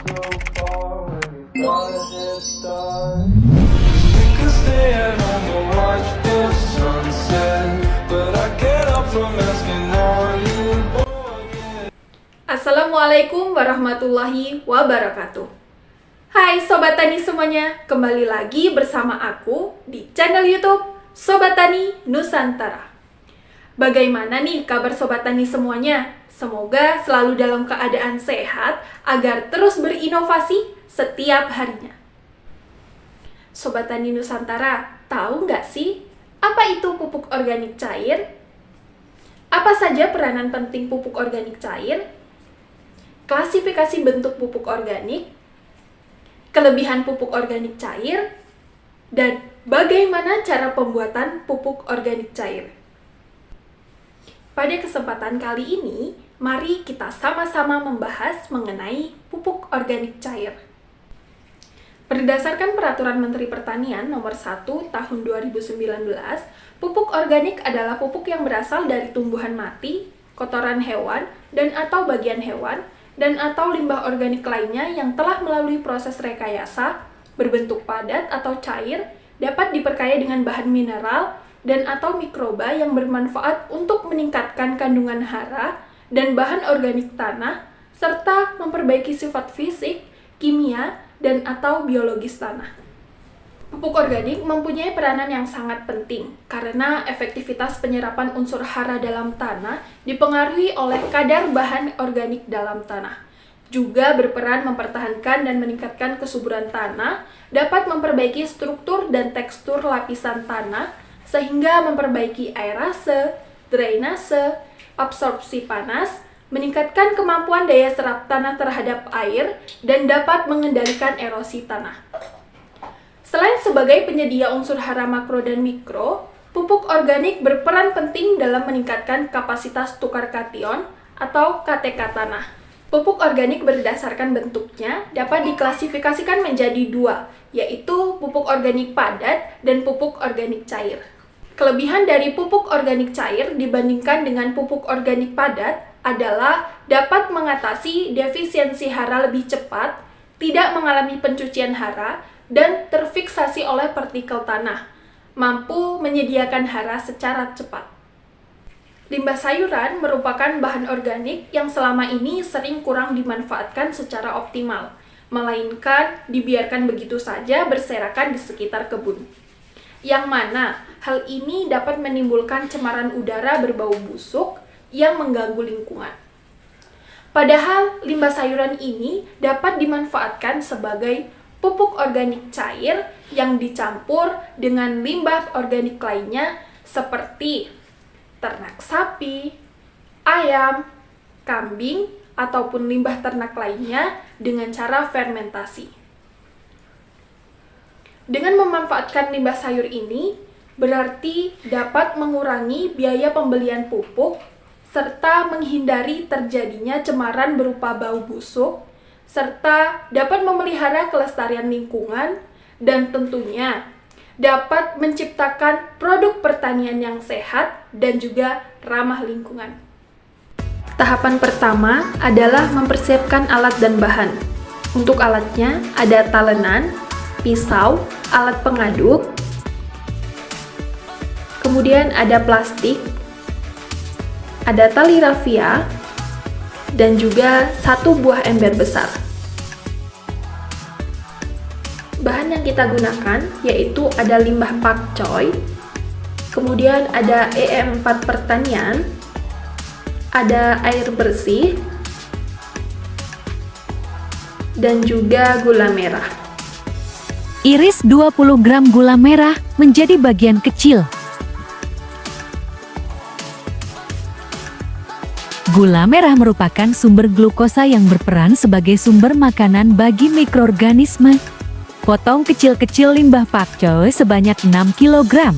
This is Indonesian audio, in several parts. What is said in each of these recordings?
so far when we thought it started. We could stay at home and watch the sunset, but I get up from asking all you boys. Assalamualaikum warahmatullahi wabarakatuh. Hai Sobat Tani semuanya, kembali lagi bersama aku di channel YouTube Sobat Tani Nusantara. Bagaimana nih kabar Sobat Tani semuanya? Semoga selalu dalam keadaan sehat agar terus berinovasi setiap harinya. Sobat Tani Nusantara, tahu nggak sih apa itu pupuk organik cair? Apa saja peranan penting pupuk organik cair? Klasifikasi bentuk pupuk organik, kelebihan pupuk organik cair, dan bagaimana cara pembuatan pupuk organik cair. Pada kesempatan kali ini, mari kita sama-sama membahas mengenai pupuk organik cair. Berdasarkan Peraturan Menteri Pertanian Nomor 1 Tahun 2019, pupuk organik adalah pupuk yang berasal dari tumbuhan mati, kotoran hewan, dan atau bagian hewan, dan atau limbah organik lainnya yang telah melalui proses rekayasa, berbentuk padat atau cair, dapat diperkaya dengan bahan mineral dan atau mikroba yang bermanfaat untuk meningkatkan kandungan hara dan bahan organik tanah, serta memperbaiki sifat fisik, kimia, dan atau biologis tanah. Pupuk organik mempunyai peranan yang sangat penting karena efektivitas penyerapan unsur hara dalam tanah dipengaruhi oleh kadar bahan organik dalam tanah. Juga berperan mempertahankan dan meningkatkan kesuburan tanah, dapat memperbaiki struktur dan tekstur lapisan tanah, sehingga memperbaiki aerase, drainase, absorpsi panas, meningkatkan kemampuan daya serap tanah terhadap air, dan dapat mengendalikan erosi tanah. Selain sebagai penyedia unsur hara makro dan mikro, pupuk organik berperan penting dalam meningkatkan kapasitas tukar kation atau KTK tanah. Pupuk organik berdasarkan bentuknya dapat diklasifikasikan menjadi dua, yaitu pupuk organik padat dan pupuk organik cair. Kelebihan dari pupuk organik cair dibandingkan dengan pupuk organik padat adalah dapat mengatasi defisiensi hara lebih cepat, tidak mengalami pencucian hara, dan terfiksasi oleh partikel tanah, mampu menyediakan hara secara cepat. Limbah sayuran merupakan bahan organik yang selama ini sering kurang dimanfaatkan secara optimal, melainkan dibiarkan begitu saja berserakan di sekitar kebun. Yang mana hal ini dapat menimbulkan cemaran udara berbau busuk yang mengganggu lingkungan. Padahal limbah sayuran ini dapat dimanfaatkan sebagai pupuk organik cair yang dicampur dengan limbah organik lainnya seperti ternak sapi, ayam, kambing, ataupun limbah ternak lainnya dengan cara fermentasi. Dengan memanfaatkan limbah sayur ini, berarti dapat mengurangi biaya pembelian pupuk, serta menghindari terjadinya cemaran berupa bau busuk, serta dapat memelihara kelestarian lingkungan, dan tentunya dapat menciptakan produk pertanian yang sehat dan juga ramah lingkungan. Tahapan pertama adalah mempersiapkan alat dan bahan. Untuk alatnya ada talenan, pisau, alat pengaduk, kemudian ada plastik, ada tali rafia, dan juga satu buah ember besar. Bahan yang kita gunakan yaitu ada limbah pakcoy, kemudian ada EM4 pertanian, ada air bersih, dan juga gula merah. Iris 20 gram gula merah menjadi bagian kecil. Gula merah merupakan sumber glukosa yang berperan sebagai sumber makanan bagi mikroorganisme. Potong kecil-kecil limbah pakcoy sebanyak 6 kg.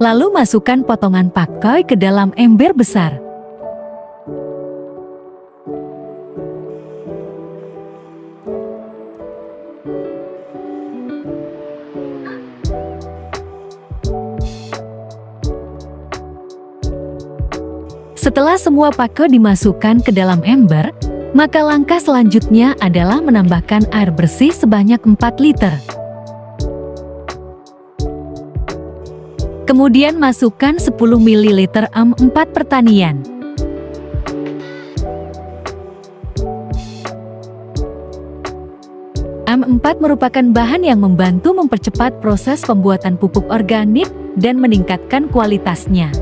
Lalu masukkan potongan pakcoy ke dalam ember besar. Setelah semua pake dimasukkan ke dalam ember, maka langkah selanjutnya adalah menambahkan air bersih sebanyak 4 liter. Kemudian masukkan 10 ml AM4 pertanian. AM4 merupakan bahan yang membantu mempercepat proses pembuatan pupuk organik dan meningkatkan kualitasnya.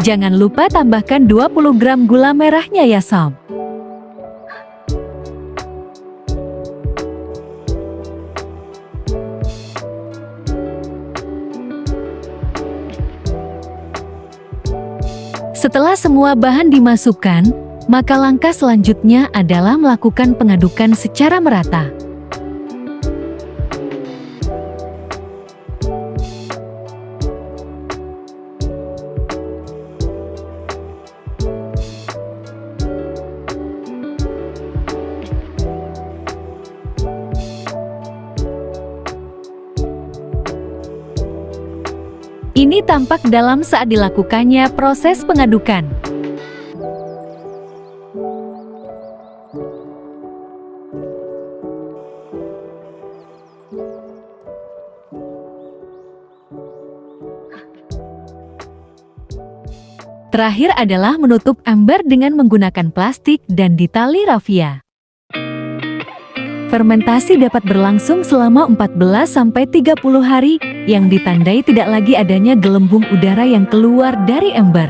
Jangan lupa tambahkan 20 gram gula merahnya ya sob. Setelah semua bahan dimasukkan, maka langkah selanjutnya adalah melakukan pengadukan secara merata. Ini tampak dalam saat dilakukannya proses pengadukan. Terakhir adalah menutup ember dengan menggunakan plastik dan ditali rafia. Fermentasi dapat berlangsung selama 14-30 hari, yang ditandai tidak lagi adanya gelembung udara yang keluar dari ember.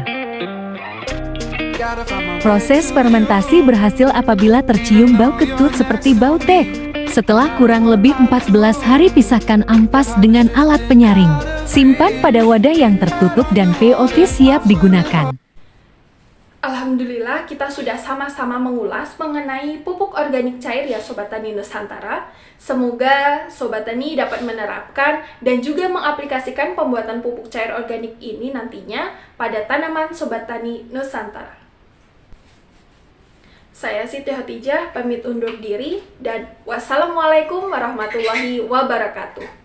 Proses fermentasi berhasil apabila tercium bau ketut seperti bau teh. Setelah kurang lebih 14 hari pisahkan ampas dengan alat penyaring. Simpan pada wadah yang tertutup dan POV siap digunakan. Alhamdulillah kita sudah sama-sama mengulas mengenai pupuk organik cair ya Sobat Tani Nusantara. Semoga Sobat Tani dapat menerapkan dan juga mengaplikasikan pembuatan pupuk cair organik ini nantinya pada tanaman Sobat Tani Nusantara. Saya Siti Hotijah pamit undur diri dan wassalamualaikum warahmatullahi wabarakatuh.